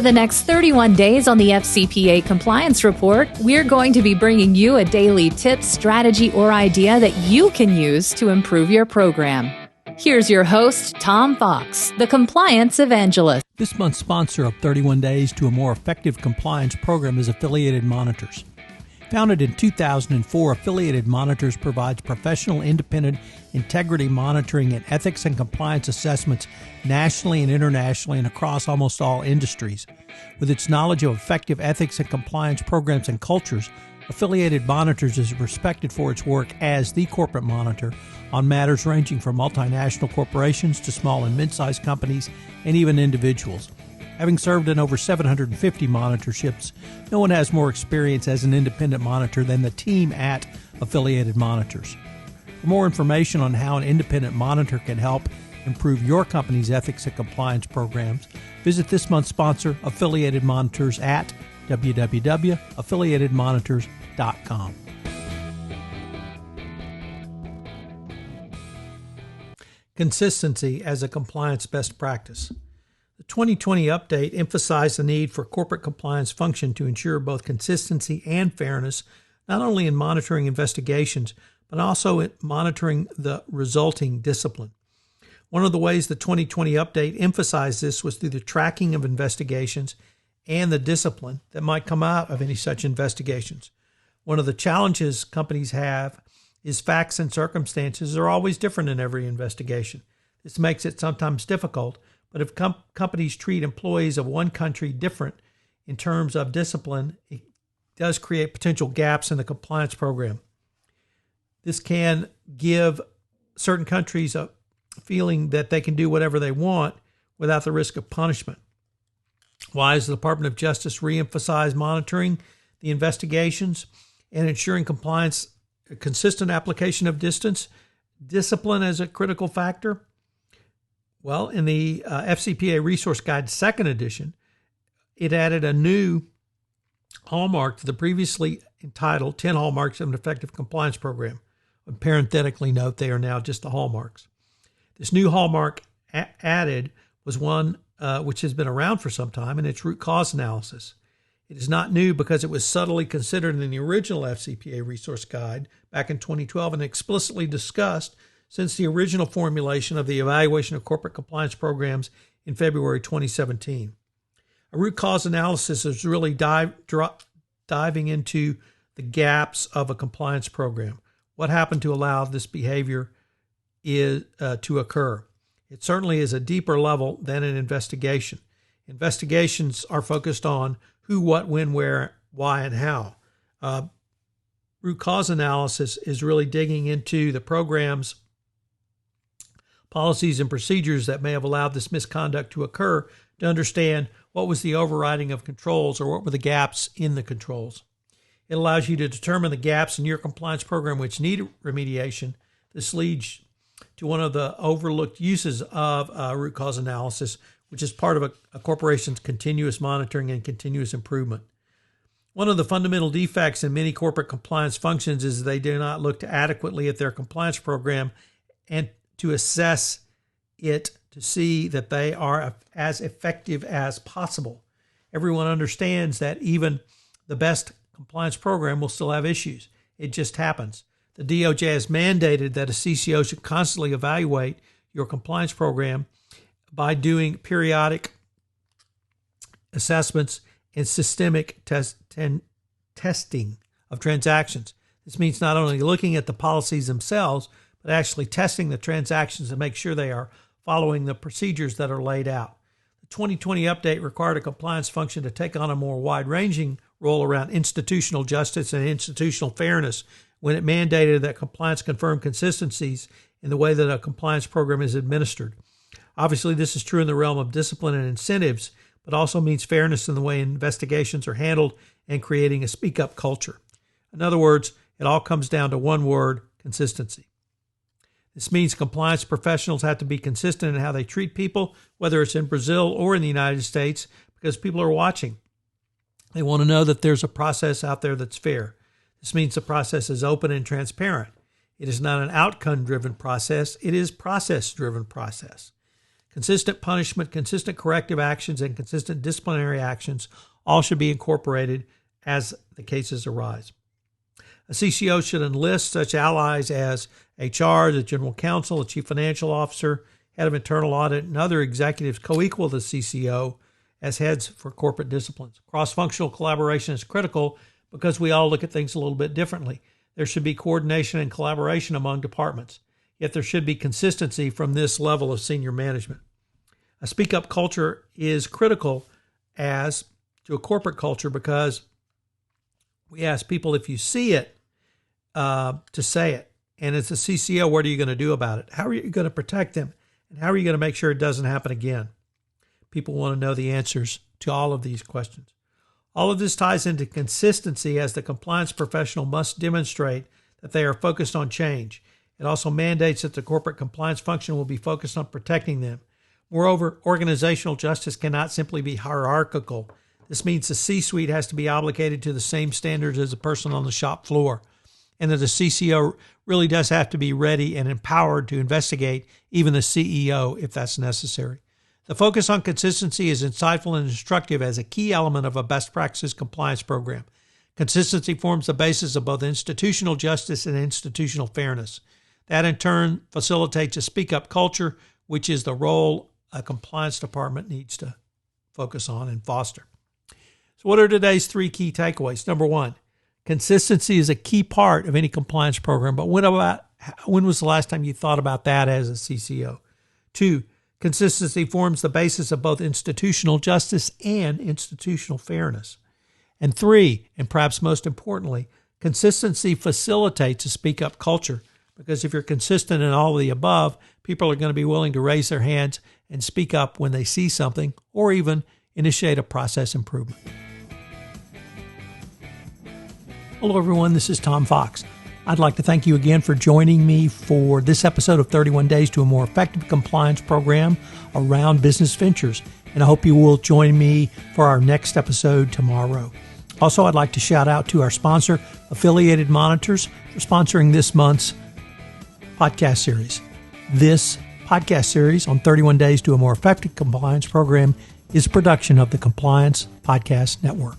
For the next 31 days on the FCPA Compliance Report, we're going to be bringing you a daily tip, strategy, or idea that you can use to improve your program. Here's your host, Tom Fox, the Compliance Evangelist. This month's sponsor of 31 Days to a More Effective Compliance program is Affiliated Monitors. Founded in 2004, Affiliated Monitors provides professional, independent integrity monitoring and ethics and compliance assessments nationally and internationally and across almost all industries. With its knowledge of effective ethics and compliance programs and cultures, Affiliated Monitors is respected for its work as the corporate monitor on matters ranging from multinational corporations to small and mid-sized companies and even individuals. Having served in over 750 monitorships, no one has more experience as an independent monitor than the team at Affiliated Monitors. For more information on how an independent monitor can help improve your company's ethics and compliance programs, visit this month's sponsor, Affiliated Monitors, at www.affiliatedmonitors.com. Consistency as a compliance best practice. The 2020 update emphasized the need for corporate compliance function to ensure both consistency and fairness, not only in monitoring investigations, but also in monitoring the resulting discipline. One of the ways the 2020 update emphasized this was through the tracking of investigations and the discipline that might come out of any such investigations. One of the challenges companies have is facts and circumstances are always different in every investigation. This makes it sometimes difficult. But if companies treat employees of one country different in terms of discipline, it does create potential gaps in the compliance program. This can give certain countries a feeling that they can do whatever they want without the risk of punishment. Why has the Department of Justice reemphasized monitoring the investigations and ensuring compliance, consistent application of discipline as a critical factor? Well, in the FCPA Resource Guide second edition, it added a new hallmark to the previously entitled 10 Hallmarks of an Effective Compliance Program. And parenthetically note, they are now just the hallmarks. This new hallmark added was one which has been around for some time, and it's root cause analysis. It is not new because it was subtly considered in the original FCPA Resource Guide back in 2012 and explicitly discussed since the original formulation of the Evaluation of Corporate Compliance Programs in February 2017. A root cause analysis is really diving into the gaps of a compliance program. What happened to allow this behavior to occur? It certainly is a deeper level than an investigation. Investigations are focused on who, what, when, where, why, and how. Root cause analysis is really digging into the program's policies and procedures that may have allowed this misconduct to occur to understand what was the overriding of controls or what were the gaps in the controls. It allows you to determine the gaps in your compliance program which need remediation. This leads to one of the overlooked uses of root cause analysis, which is part of a corporation's continuous monitoring and continuous improvement. One of the fundamental defects in many corporate compliance functions is they do not look adequately at their compliance program and to assess it to see that they are as effective as possible. Everyone understands that even the best compliance program will still have issues. It just happens. The DOJ has mandated that a CCO should constantly evaluate your compliance program by doing periodic assessments and systemic testing of transactions. This means not only looking at the policies themselves, but actually testing the transactions to make sure they are following the procedures that are laid out. The 2020 update required a compliance function to take on a more wide-ranging role around institutional justice and institutional fairness when it mandated that compliance confirm consistencies in the way that a compliance program is administered. Obviously, this is true in the realm of discipline and incentives, but also means fairness in the way investigations are handled and creating a speak-up culture. In other words, it all comes down to one word: consistency. This means compliance professionals have to be consistent in how they treat people, whether it's in Brazil or in the United States, because people are watching. They want to know that there's a process out there that's fair. This means the process is open and transparent. It is not an outcome-driven process. It is process-driven process. Consistent punishment, consistent corrective actions, and consistent disciplinary actions all should be incorporated as the cases arise. A CCO should enlist such allies as HR, the general counsel, the chief financial officer, head of internal audit, and other executives co-equal to the CCO as heads for corporate disciplines. Cross-functional collaboration is critical because we all look at things a little bit differently. There should be coordination and collaboration among departments, yet there should be consistency from this level of senior management. A speak-up culture is critical as to a corporate culture because we ask people, if you see it, to say it. And as a CCO, what are you going to do about it? How are you going to protect them? And how are you going to make sure it doesn't happen again? People want to know the answers to all of these questions. All of this ties into consistency, as the compliance professional must demonstrate that they are focused on change. It also mandates that the corporate compliance function will be focused on protecting them. Moreover, organizational justice cannot simply be hierarchical. This means the C-suite has to be obligated to the same standards as the person on the shop floor, and that the CCO really does have to be ready and empowered to investigate even the CEO if that's necessary. The focus on consistency is insightful and instructive as a key element of a best practices compliance program. Consistency forms the basis of both institutional justice and institutional fairness. That in turn facilitates a speak-up culture, which is the role a compliance department needs to focus on and foster. So what are today's 3 key takeaways? Number 1, consistency is a key part of any compliance program, but when was the last time you thought about that as a CCO? 2, consistency forms the basis of both institutional justice and institutional fairness. And 3, and perhaps most importantly, consistency facilitates a speak-up culture, because if you're consistent in all of the above, people are going to be willing to raise their hands and speak up when they see something or even initiate a process improvement. Hello, everyone. This is Tom Fox. I'd like to thank you again for joining me for this episode of 31 Days to a More Effective Compliance Program around business ventures. And I hope you will join me for our next episode tomorrow. Also, I'd like to shout out to our sponsor, Affiliated Monitors, for sponsoring this month's podcast series. This podcast series on 31 Days to a More Effective Compliance Program is a production of the Compliance Podcast Network.